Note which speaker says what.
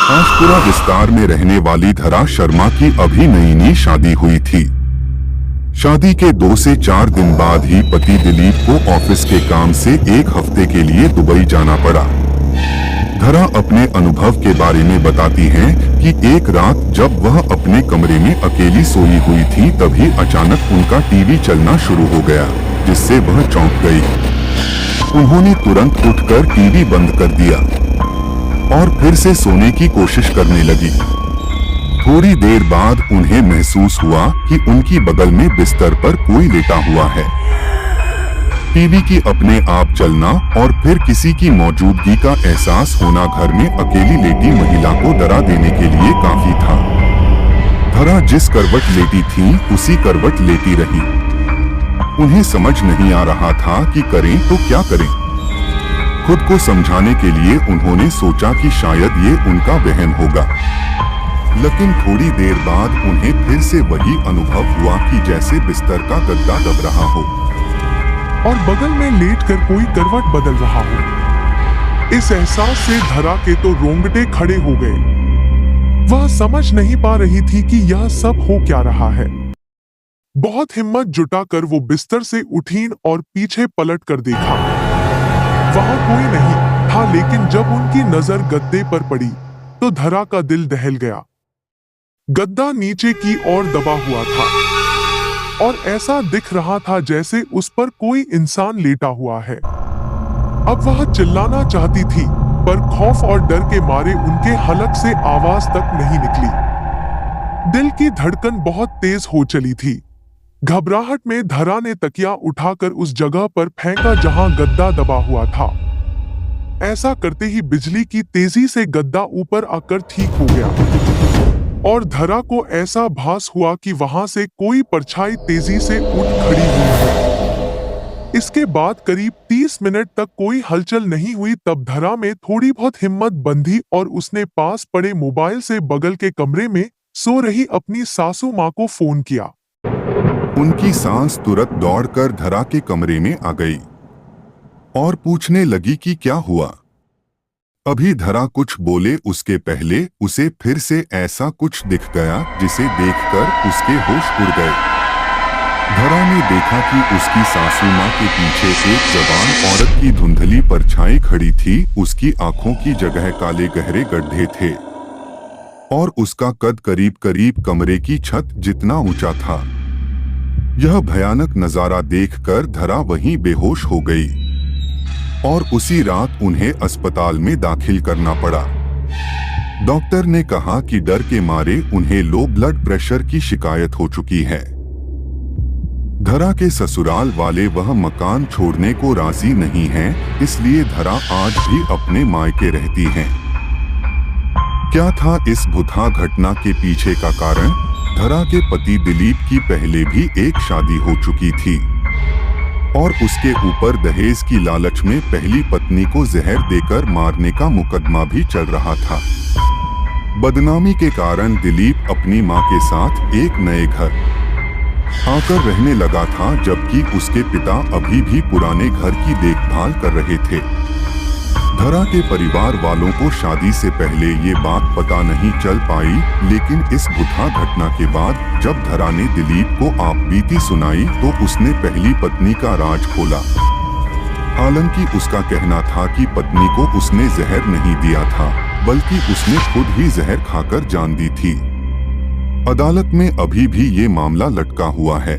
Speaker 1: आजपुरा विस्तार में रहने वाली धरा शर्मा की अभी नई शादी हुई थी। शादी के 2 से 4 दिन बाद ही पति दिलीप को ऑफिस के काम से 1 हफ्ते के लिए दुबई जाना पड़ा। धरा अपने अनुभव के बारे में बताती हैं कि एक रात जब वह अपने कमरे में अकेली सोई हुई थी तभी अचानक उनका टीवी चलना शुरू हो गया, जिससे वह चौंक गई। उन्होंने तुरंत उठकर टीवी बंद कर दिया और फिर से सोने की कोशिश करने लगी। थोड़ी देर बाद उन्हें महसूस हुआ कि उनकी बगल में बिस्तर पर कोई लेटा हुआ है। टीवी की अपने आप चलना और फिर किसी की मौजूदगी का एहसास होना घर में अकेली लेटी महिला को डरा देने के लिए काफी था। धरा जिस करवट लेटी थी उसी करवट लेटी रही। उन्हें समझ नहीं आ रहा था कि करें तो क्या करें। खुद को समझाने के लिए उन्होंने सोचा कि शायद ये उनका वहम होगा, लेकिन थोड़ी देर बाद उन्हें फिर से वही अनुभव हुआ कि जैसे बिस्तर का गद्दा दब रहा हो
Speaker 2: और बगल में लेटकर कोई करवट बदल रहा हो। इस एहसास से धरा के तो रोंगटे खड़े हो गए। वह समझ नहीं पा रही थी कि यह सब हो क्या रहा है। बहुत हिम्मत जुटाकर वो बिस्तर से उठी और पीछे पलट कर देखा। वहां कोई नहीं था, लेकिन जब उनकी नजर गद्दे पर पड़ी तो धरा का दिल दहल गया। गद्दा नीचे की ओर दबा हुआ था और ऐसा दिख रहा था जैसे उस पर कोई इंसान लेटा हुआ है। अब वह चिल्लाना चाहती थी, पर खौफ और डर के मारे उनके हलक से आवाज तक नहीं निकली। दिल की धड़कन बहुत तेज हो चली थी। घबराहट में धरा ने तकिया उठाकर उस जगह पर फेंका जहां गद्दा दबा हुआ था। ऐसा करते ही बिजली की तेजी से गद्दा ऊपर आकर ठीक हो गया और धरा को ऐसा भास हुआ कि वहां से कोई परछाई तेजी से उठ खड़ी हुई है। इसके बाद करीब 30 मिनट तक कोई हलचल नहीं हुई। तब धरा में थोड़ी बहुत हिम्मत बंधी और उसने पास पड़े मोबाइल से बगल के कमरे में सो रही अपनी सासू माँ को फोन किया।
Speaker 1: उनकी सांस तुरंत दौड़कर धरा के कमरे में आ गई और पूछने लगी कि क्या हुआ। अभी धरा कुछ बोले उसके पहले उसे फिर से ऐसा कुछ दिख गया जिसे देखकर उसके होश उड़ गए। धरा ने देखा कि उसकी सासू माँ के पीछे एक जवान औरत की धुंधली परछाई खड़ी थी। उसकी आंखों की जगह काले गहरे गड्ढे थे और उसका कद करीब करीब कमरे की छत जितना ऊंचा था। यह भयानक नजारा देखकर धरा वहीं बेहोश हो गई और उसी रात उन्हें अस्पताल में दाखिल करना पड़ा। डॉक्टर ने कहा कि डर के मारे उन्हें लो ब्लड प्रेशर की शिकायत हो चुकी है। धरा के ससुराल वाले वह मकान छोड़ने को राजी नहीं हैं, इसलिए धरा आज भी अपने मायके रहती हैं। क्या था इस भुतहा घटना के पीछे का कारण? धरा के पति दिलीप की पहले भी एक शादी हो चुकी थी और उसके ऊपर दहेज की लालच में पहली पत्नी को जहर देकर मारने का मुकदमा भी चल रहा था। बदनामी के कारण दिलीप अपनी मां के साथ एक नए घर आकर रहने लगा था, जबकि उसके पिता अभी भी पुराने घर की देखभाल कर रहे थे। धरा के परिवार वालों को शादी से पहले ये बात पता नहीं चल पाई, लेकिन इस भुतहा घटना के बाद जब धरा ने दिलीप को आपबीती सुनाई तो उसने पहली पत्नी का राज खोला। हालांकि उसका कहना था कि पत्नी को उसने जहर नहीं दिया था, बल्कि उसने खुद ही जहर खाकर जान दी थी। अदालत में अभी भी ये मामला लटका हुआ है।